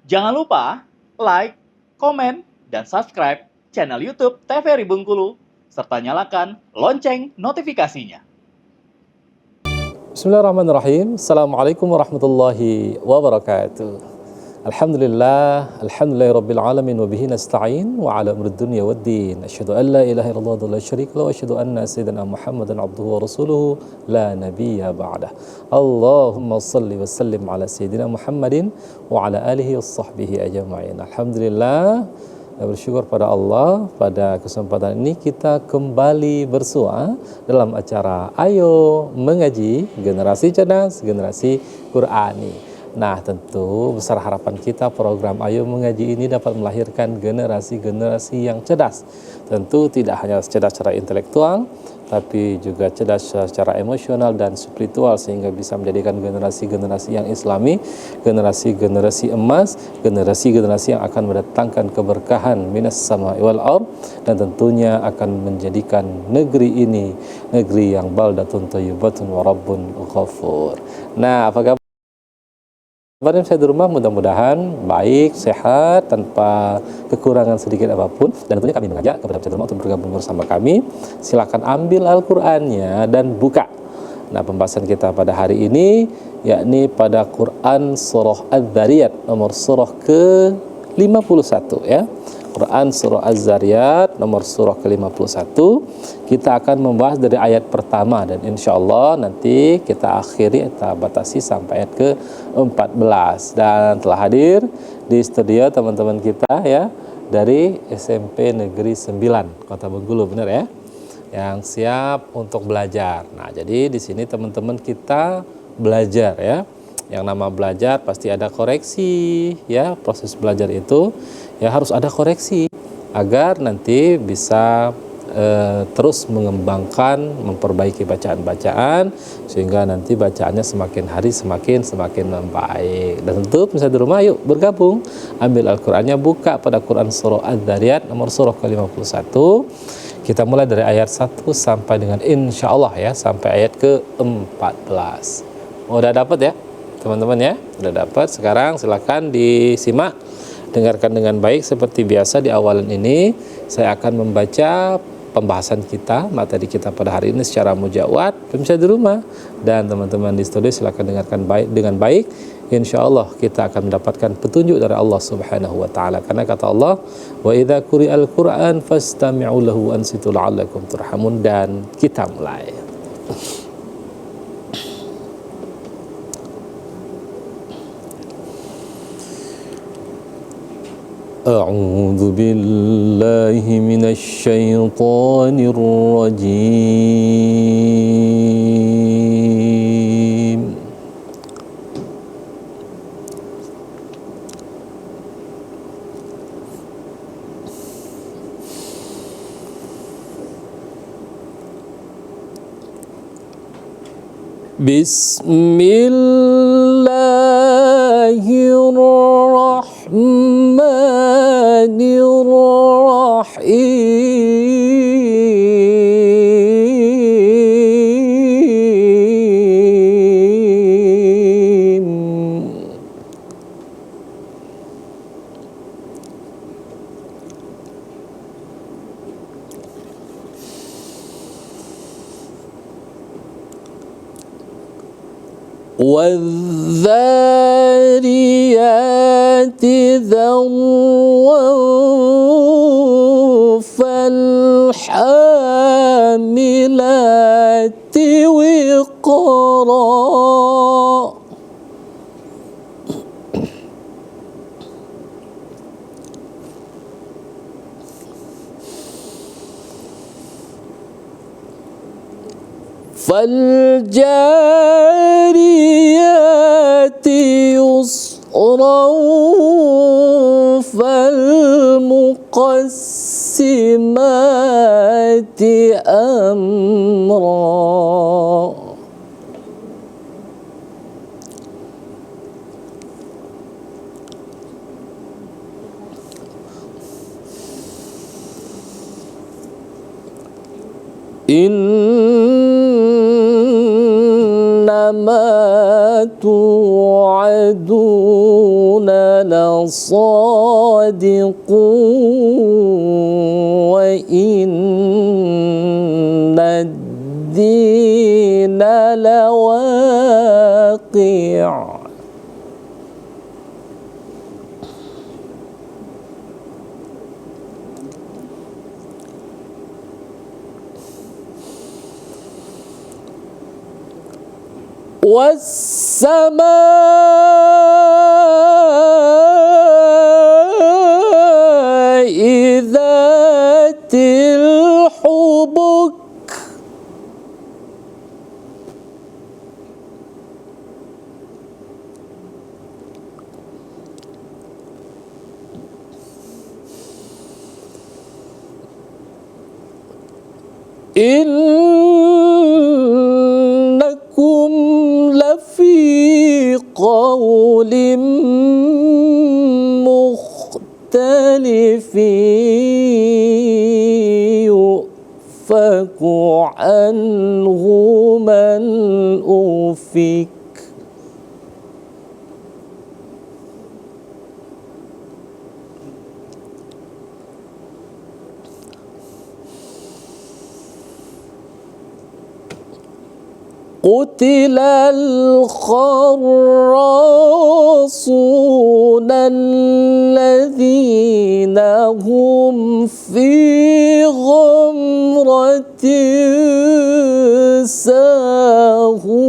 Jangan lupa like, komen, dan subscribe channel YouTube TVRI Bengkulu, serta nyalakan lonceng notifikasinya. Bismillahirrahmanirrahim. Assalamualaikum warahmatullahi wabarakatuh. Alhamdulillahirabbil alamin wa bihi nasta'in wa ala umrid dunya waddin. Asyhadu an la ilaha illallah wa la syarika lahu wa asyhadu anna sayyidina Muhammadan abduhu wa rasuluhu la nabiyya ba'dah. Allahumma shalli wa sallim ala sayyidina Muhammadin wa ala alihi washabbihi ajma'in. Alhamdulillah, bersyukur pada Allah, pada kesempatan ini kita kembali bersua dalam acara Ayo Mengaji, Generasi Cerdas, Generasi Qur'ani. Nah, tentu besar harapan kita program Ayo Mengaji ini dapat melahirkan generasi-generasi yang cerdas. Tentu tidak hanya cerdas secara intelektual, tapi juga cerdas secara emosional dan spiritual, sehingga bisa menjadikan generasi-generasi yang islami, generasi-generasi emas, generasi-generasi yang akan mendatangkan keberkahan minas sama'i wal ardh, dan tentunya akan menjadikan negeri ini negeri yang baldatun thayyibatun wa rabbun ghafur. Nah, apa kabar saya di rumah? Mudah-mudahan baik, sehat, tanpa kekurangan sedikit apapun. Dan tentunya kami mengajak kepada peserta rumah untuk bergabung bersama kami. Silakan ambil Al-Qur'annya dan buka. Nah, pembahasan kita pada hari ini yakni pada Quran surah Az-Zariyat nomor surah ke-51 ya. Quran surah Az-Zariyat nomor surah ke-51. Kita akan membahas dari ayat pertama dan insya Allah nanti kita batasi sampai ayat ke-14. Dan telah hadir di studio teman-teman kita ya dari SMP Negeri 9 Kota Bengkulu, benar ya, yang siap untuk belajar. Nah, jadi di sini teman-teman kita belajar ya. Yang nama belajar pasti ada koreksi ya. Proses belajar itu ya harus ada koreksi agar nanti bisa terus mengembangkan, memperbaiki bacaan-bacaan sehingga nanti bacaannya semakin hari semakin membaik. Dan tentu bisa di rumah, yuk bergabung, ambil Al-Qur'annya, buka pada Quran surah Az-Zariyat nomor surah ke-51. Kita mulai dari ayat 1 sampai dengan insya Allah ya, sampai ayat ke-14. Udah dapat ya teman-teman ya? Udah dapat. Sekarang silakan disimak, dengarkan dengan baik. Seperti biasa di awalan ini saya akan membaca pembahasan kita, materi kita pada hari ini secara mujawad. Pemirsa di rumah dan teman-teman di studio silakan dengarkan dengan baik. Insya Allah kita akan mendapatkan petunjuk dari Allah Subhanahu wa Ta'ala. Karena kata Allah, wa idza quri'al Qur'an fastami'u lahu ansitu la'allakum turhamun. Dan kita mulai. A'udzu billahi minasy syaithanir rajim. Bismillahirrahmanirrahim. وَالذَّارِيَاتِ ذَرْوًا فَالْحَامِلَاتِ وِقْرًا فَالْجَارِيَاتِ يُسْرًا فَالْمُقَسِّمَاتِ أَمْرًا إنما توعدون لصادقون وإن الدين لواقع. والسماء ذات الحبك إنكم لفي قول مختلف يؤفك عنه من أفك. قتل الخراصون الذين هم في غمرة ساهون.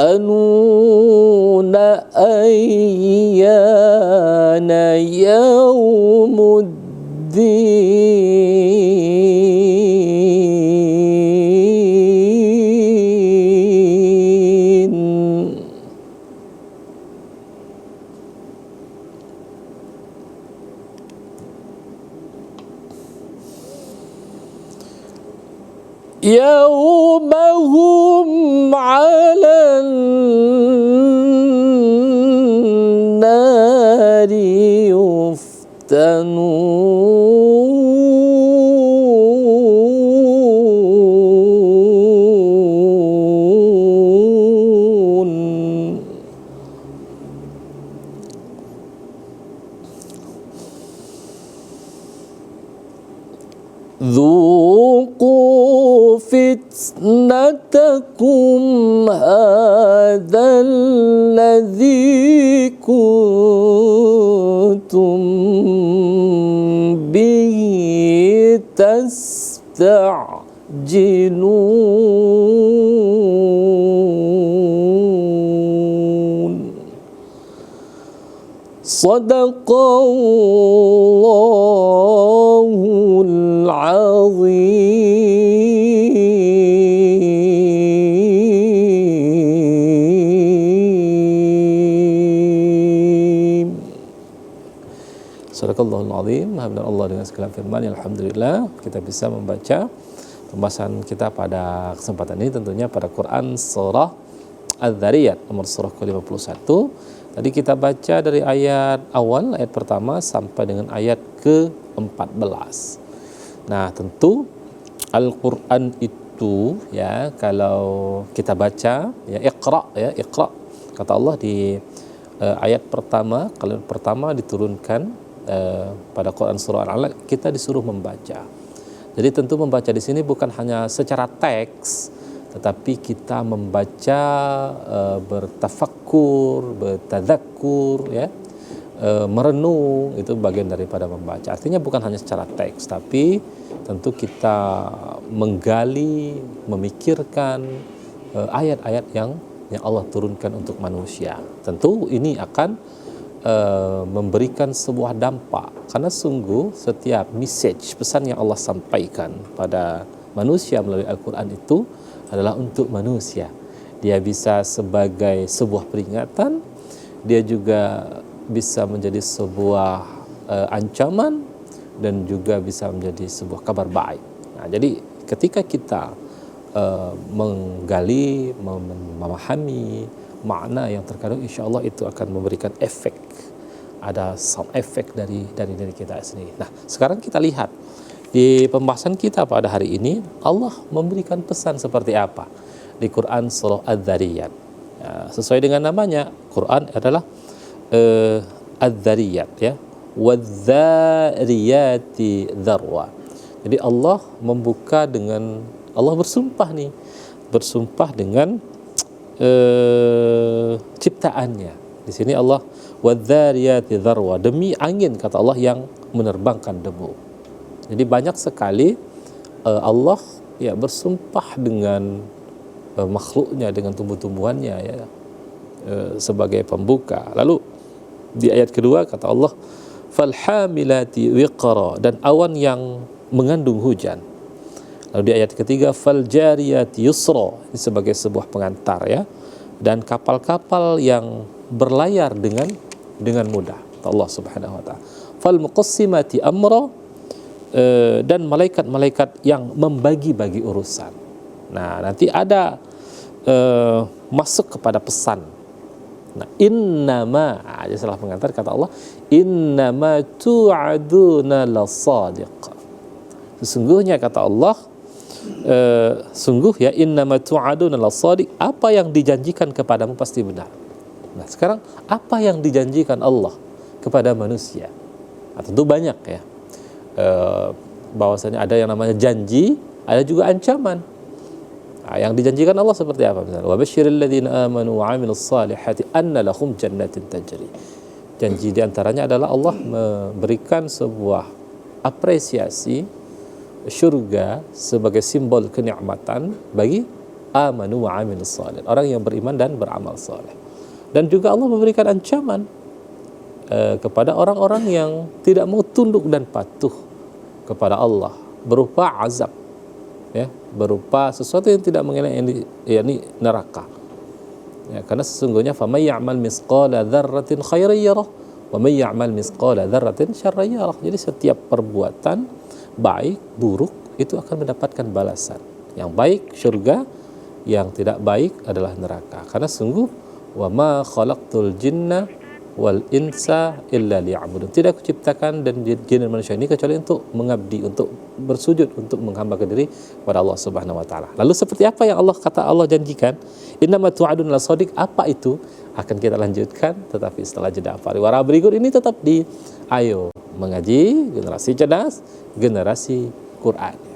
يسألون أيان يوم الدين. يوم هم على النار يفتنون. ذوقوا فتنتكم هذا الذي كنتم به تستعجلون. صدق الله العظيم. Sadaqallahul azim. Alhamdulillah, Allah dengan segala firman. Alhamdulillah kita bisa membaca pembahasan kita pada kesempatan ini tentunya pada Quran surah Adz-Dzariyat nomor surah ke-51. Tadi kita baca dari ayat awal, ayat pertama sampai dengan ayat ke-14. Nah, tentu Al-Quran itu ya, kalau kita baca ya Iqra, kata Allah di ayat pertama, kalau pertama diturunkan pada Quran surah Al-Alaq, kita disuruh membaca. Jadi tentu membaca di sini bukan hanya secara teks, tetapi kita membaca bertafakkur, bertadzakur, ya, merenung, itu bagian daripada membaca. Artinya bukan hanya secara teks, tapi tentu kita menggali, memikirkan ayat-ayat yang Allah turunkan untuk manusia. Tentu ini akan memberikan sebuah dampak, karena sungguh setiap message, pesan yang Allah sampaikan pada manusia melalui Al-Quran itu adalah untuk manusia. Dia bisa sebagai sebuah peringatan, dia juga bisa menjadi sebuah ancaman, dan juga bisa menjadi sebuah kabar baik. Nah, jadi ketika kita menggali, memahami makna yang terkandung, insya Allah itu akan memberikan efek ada sound effect dari diri kita sendiri. Nah, sekarang kita lihat di pembahasan kita pada hari ini, Allah memberikan pesan seperti apa di Quran surah Adz-Dzariyat. Ya, sesuai dengan namanya, Quran adalah Adz-Dzariyat, ya. Wadz-Dzariyati dzarwa. Jadi Allah membuka dengan, Allah bersumpah nih, bersumpah dengan ciptaannya. Di sini Allah wadz-dzariyati dzarwa, demi angin kata Allah yang menerbangkan debu. Jadi banyak sekali Allah ya bersumpah dengan makhluknya, dengan tumbuh-tumbuhannya, ya, sebagai pembuka. Lalu di ayat kedua kata Allah falhamilati wiqra, dan awan yang mengandung hujan. Lalu di ayat ketiga faljariyati yusra, ini sebagai sebuah pengantar, ya, dan kapal-kapal yang berlayar dengan mudah. Allah Subhanahu wa taala. Falmuqassimati amra, dan malaikat-malaikat yang membagi-bagi urusan. Nah, nanti ada masuk kepada pesan. Nah, innama, aja salah pengantar kata Allah, innama tu'aduna lasadiq. Sesungguhnya kata Allah, sungguh ya, innama tu'aduna lasadiq, apa yang dijanjikan kepadamu pasti benar. Nah, sekarang apa yang dijanjikan Allah kepada manusia? Nah, tentu banyak, ya. Bahwasanya ada yang namanya janji, ada juga ancaman. Nah, yang dijanjikan Allah seperti apa? Misalnya, wa basyiril ladzina amanu wa 'amilus salihati anna lahum jannatin tajri. Janji diantaranya adalah Allah memberikan sebuah apresiasi syurga sebagai simbol kenikmatan bagi amanu wa 'amilus salih, orang yang beriman dan beramal saleh. Dan juga Allah memberikan ancaman kepada orang-orang yang tidak mau tunduk dan patuh kepada Allah, berupa azab, ya, berupa sesuatu yang tidak mengenai, yakni neraka. Ya, karena sesungguhnya faman ya'mal misqala dzarratin khairan yarah wa man ya'mal misqala dzarratin syarran yarah. Jadi setiap perbuatan baik buruk itu akan mendapatkan balasan. Yang baik surga, yang tidak baik adalah neraka. Karena sungguh wa ma khalaqtul jinna wal insa illa liya'budun. Tidak kuciptakan dan jin dan manusia ini kecuali untuk mengabdi, untuk bersujud, untuk menghambakan diri kepada Allah Subhanahu wa taala. Lalu seperti apa yang Allah janjikan? Innama tu'adun lasadiq, apa itu? Akan kita lanjutkan tetapi setelah jeda pariwara berikut ini. Tetap di Ayo Mengaji, generasi cerdas, generasi Quran.